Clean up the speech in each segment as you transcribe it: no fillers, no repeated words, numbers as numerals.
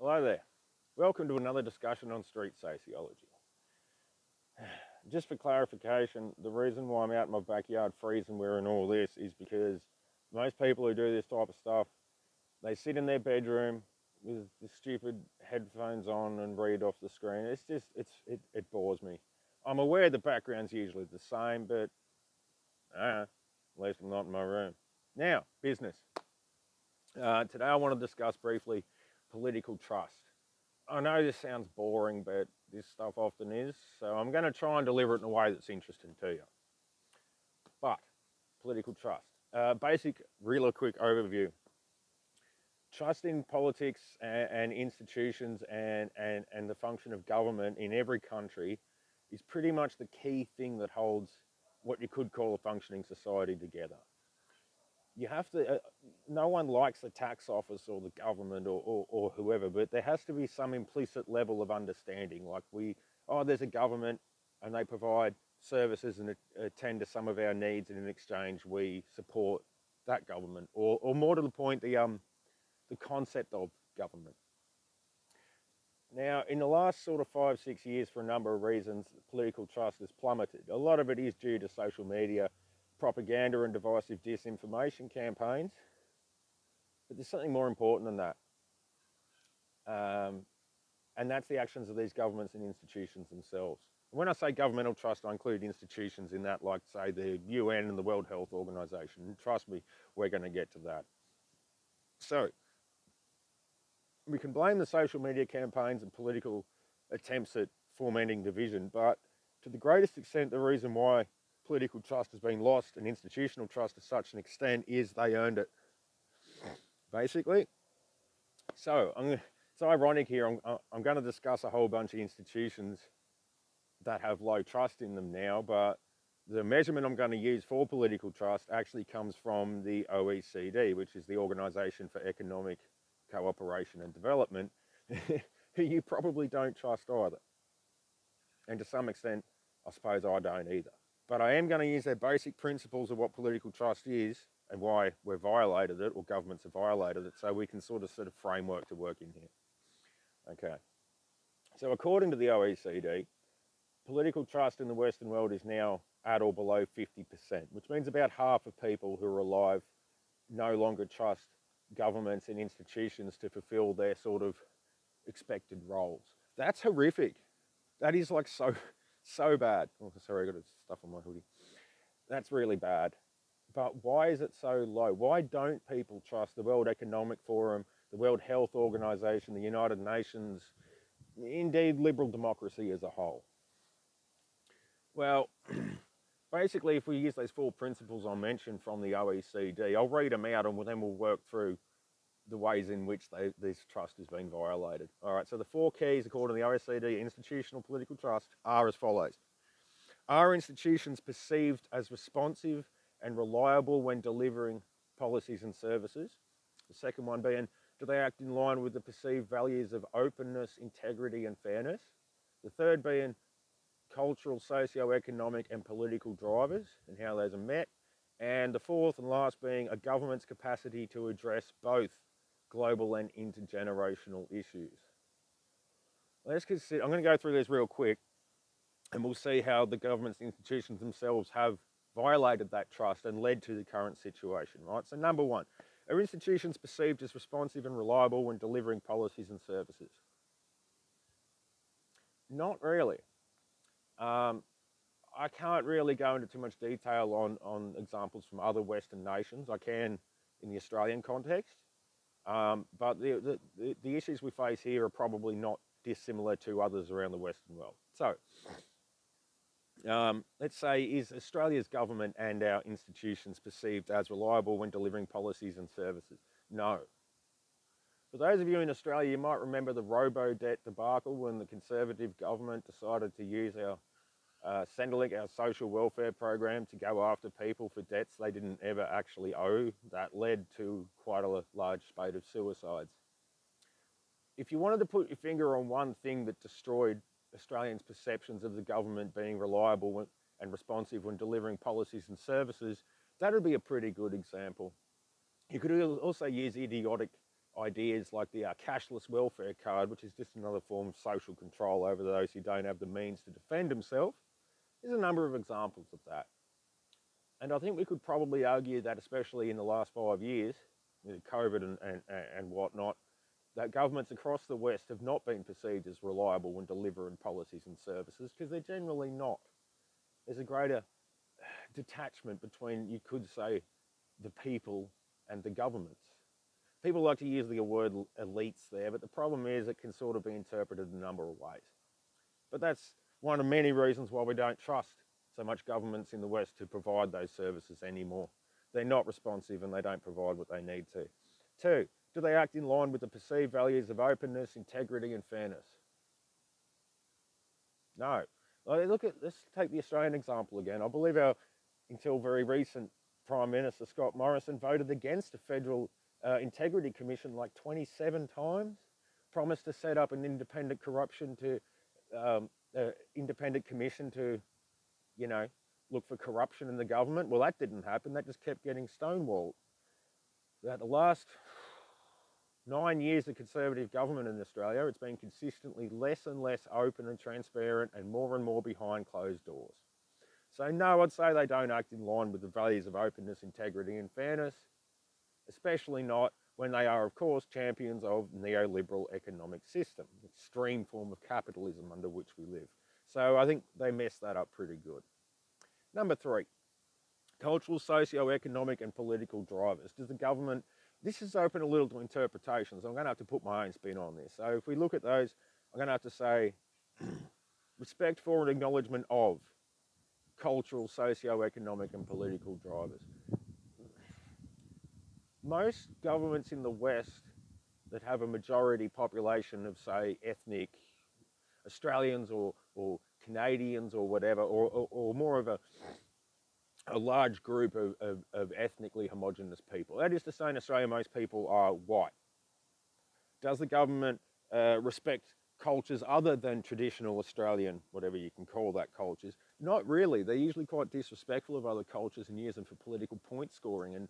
Hello there. Welcome to another discussion on street sociology. Just for clarification, the reason why I'm out in my backyard freezing wearing all this is because most people who do this type of stuff, they sit in their bedroom with the stupid headphones on and read off the screen. It bores me. I'm aware the background's usually the same, but at least I'm not in my room. Now, business. Today I want to discuss briefly political trust. I know this sounds boring, but this stuff often is, so I'm going to try and deliver it in a way that's interesting to you. But, political trust. Basic, real quick overview. Trust in politics and institutions and the function of government in every country is pretty much the key thing that holds what you could call a functioning society together. You have to, no one likes the tax office or the government or whoever, but there has to be some implicit level of understanding. Like there's a government and they provide services and attend to some of our needs, and in exchange we support that government. Or more to the point, the concept of government. Now, in the last sort of 5-6 years, for a number of reasons, political trust has plummeted. A lot of it is due to social media, propaganda and divisive disinformation campaigns, but there's something more important than that, and that's the actions of these governments and institutions themselves. When I say governmental trust, I include institutions in that, like say the UN and the World Health Organization, and trust me, we're going to get to that. So we can blame the social media campaigns and political attempts at fomenting division, but to the greatest extent the reason why political trust has been lost and institutional trust to such an extent is they earned it, basically. So it's ironic here, I'm going to discuss a whole bunch of institutions that have low trust in them now, but the measurement I'm going to use for political trust actually comes from the OECD, which is the Organization for Economic Cooperation and Development, who you probably don't trust either. And to some extent, I suppose I don't either. But I am going to use their basic principles of what political trust is and why we've violated it, or governments have violated it, so we can sort of set a framework to work in here. Okay. So according to the OECD, political trust in the Western world is now at or below 50%, which means about half of people who are alive no longer trust governments and institutions to fulfill their sort of expected roles. That's horrific. That is like so bad. Oh, sorry, I got stuff on my hoodie. That's really bad. But why is it so low? Why don't people trust the World Economic Forum, the World Health Organization, the United Nations, indeed liberal democracy as a whole? Well, basically, if we use those 4 principles I mentioned from the OECD, I'll read them out and then we'll work through the ways in which this trust has been violated. All right, so the 4 keys, according to the OECD, institutional political trust, are as follows. Are institutions perceived as responsive and reliable when delivering policies and services? The second one being, do they act in line with the perceived values of openness, integrity, and fairness? The third being cultural, socio-economic, and political drivers and how those are met. And the fourth and last being a government's capacity to address both global and intergenerational issues. Let's consider, I'm going to go through this real quick and we'll see how the government's institutions themselves have violated that trust and led to the current situation, right? So number 1, are institutions perceived as responsive and reliable when delivering policies and services? Not really. I can't really go into too much detail on examples from other Western nations. I can in the Australian context. But the issues we face here are probably not dissimilar to others around the Western world. So, let's say, is Australia's government and our institutions perceived as reliable when delivering policies and services? No. For those of you in Australia, you might remember the robo-debt debacle when the Conservative government decided to use our Centrelink, our social welfare program, to go after people for debts they didn't ever actually owe. That led to quite a large spate of suicides. If you wanted to put your finger on one thing that destroyed Australians' perceptions of the government being reliable and responsive when delivering policies and services, that would be a pretty good example. You could also use idiotic ideas like the cashless welfare card, which is just another form of social control over those who don't have the means to defend themselves. There's a number of examples of that. And I think we could probably argue that, especially in the last 5 years, with COVID and whatnot, that governments across the West have not been perceived as reliable when delivering policies and services, because they're generally not. There's a greater detachment between, you could say, the people and the governments. People like to use the word elites there, but the problem is it can sort of be interpreted in a number of ways. But that's one of many reasons why we don't trust so much governments in the West to provide those services anymore. They're not responsive and they don't provide what they need to. 2, do they act in line with the perceived values of openness, integrity and fairness? No. Let's take the Australian example again. I believe our, until very recent, Prime Minister Scott Morrison voted against a federal integrity commission like 27 times, promised to set up an independent independent commission to, look for corruption in the government. Well, that didn't happen. That just kept getting stonewalled. That the last 9 years of Conservative government in Australia, it's been consistently less and less open and transparent and more behind closed doors. So no, I'd say they don't act in line with the values of openness, integrity and fairness, especially not when they are, of course, champions of neoliberal economic system, extreme form of capitalism under which we live. So I think they messed that up pretty good. Number 3, cultural, socio-economic and political drivers. Does the government, this is open a little to interpretations. I'm going to have to put my own spin on this. So if we look at those, I'm going to have to say respect for and acknowledgement of cultural, socio-economic and political drivers. Most governments in the West that have a majority population of, say, ethnic Australians or Canadians or whatever, or more of a large group of ethnically homogenous people. That is to say, in Australia, most people are white. Does the government respect cultures other than traditional Australian, whatever you can call that, cultures? Not really. They're usually quite disrespectful of other cultures and use them for political point scoring and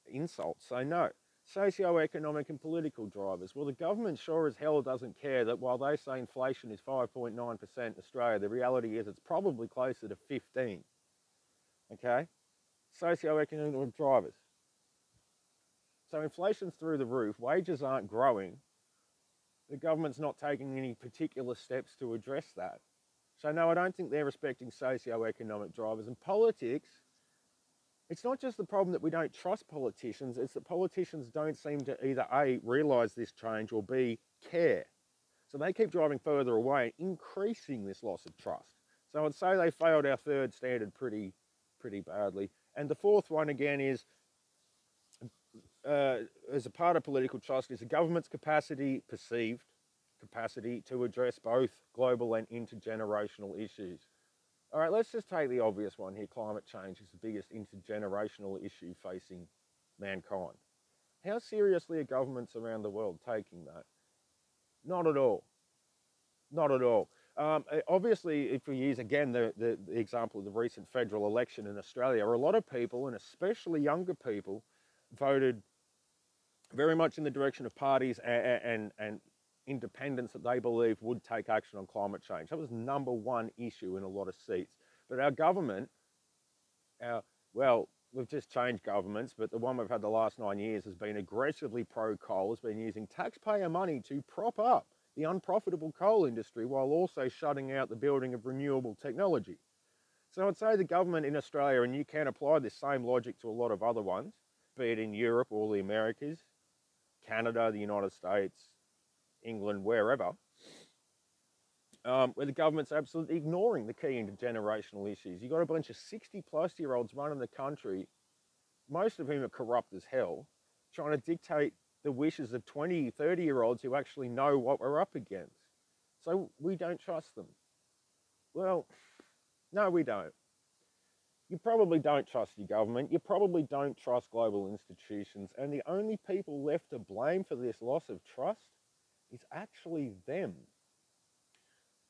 insults. So no. Socio-economic and political drivers. Well, the government sure as hell doesn't care that while they say inflation is 5.9% in Australia, the reality is it's probably closer to 15. Okay? Socio-economic drivers. So inflation's through the roof, wages aren't growing. The government's not taking any particular steps to address that. So no, I don't think they're respecting socio-economic drivers. And politics, it's not just the problem that we don't trust politicians, it's that politicians don't seem to either A, realise this change, or B, care. So they keep driving further away, increasing this loss of trust. So I'd say they failed our 3rd standard pretty badly. And the 4th one again is, as a part of political trust, is the government's perceived capacity to address both global and intergenerational issues. All right, let's just take the obvious one here. Climate change is the biggest intergenerational issue facing mankind. How seriously are governments around the world taking that? Not at all. Not at all. Obviously, if we use again the example of the recent federal election in Australia, a lot of people, and especially younger people, voted very much in the direction of parties and independents that they believe would take action on climate change. That was number 1 issue in a lot of seats. But our government, well, we've just changed governments, but the one we've had the last 9 years has been aggressively pro-coal, has been using taxpayer money to prop up the unprofitable coal industry while also shutting out the building of renewable technology. So I'd say the government in Australia, and you can apply this same logic to a lot of other ones, be it in Europe or the Americas, Canada, the United States, England, wherever, where the government's absolutely ignoring the key intergenerational issues. You've got a bunch of 60-plus-year-olds running the country, most of whom are corrupt as hell, trying to dictate the wishes of 20, 30-year-olds who actually know what we're up against. So we don't trust them. Well, no, we don't. You probably don't trust your government. You probably don't trust global institutions. And the only people left to blame for this loss of trust is actually them.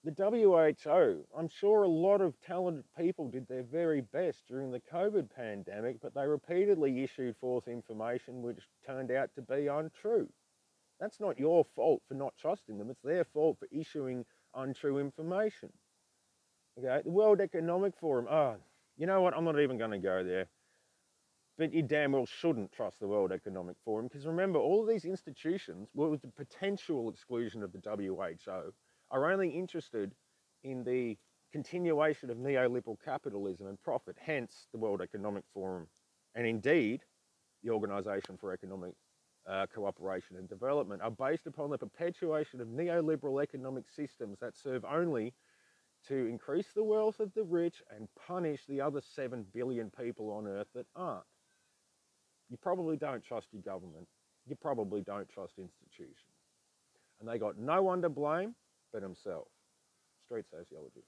The WHO, I'm sure a lot of talented people did their very best during the COVID pandemic, but they repeatedly issued forth information which turned out to be untrue. That's not your fault for not trusting them. It's their fault for issuing untrue information. Okay, the World Economic Forum. Oh, you know what? I'm not even going to go there. But you damn well shouldn't trust the World Economic Forum, because remember, all of these institutions, well, with the potential exclusion of the WHO, are only interested in the continuation of neoliberal capitalism and profit, hence the World Economic Forum, and indeed the Organisation for Economic Cooperation and Development, are based upon the perpetuation of neoliberal economic systems that serve only to increase the wealth of the rich and punish the other 7 billion people on earth that aren't. You probably don't trust your government. You probably don't trust institutions. And they got no one to blame but themselves. Street sociology.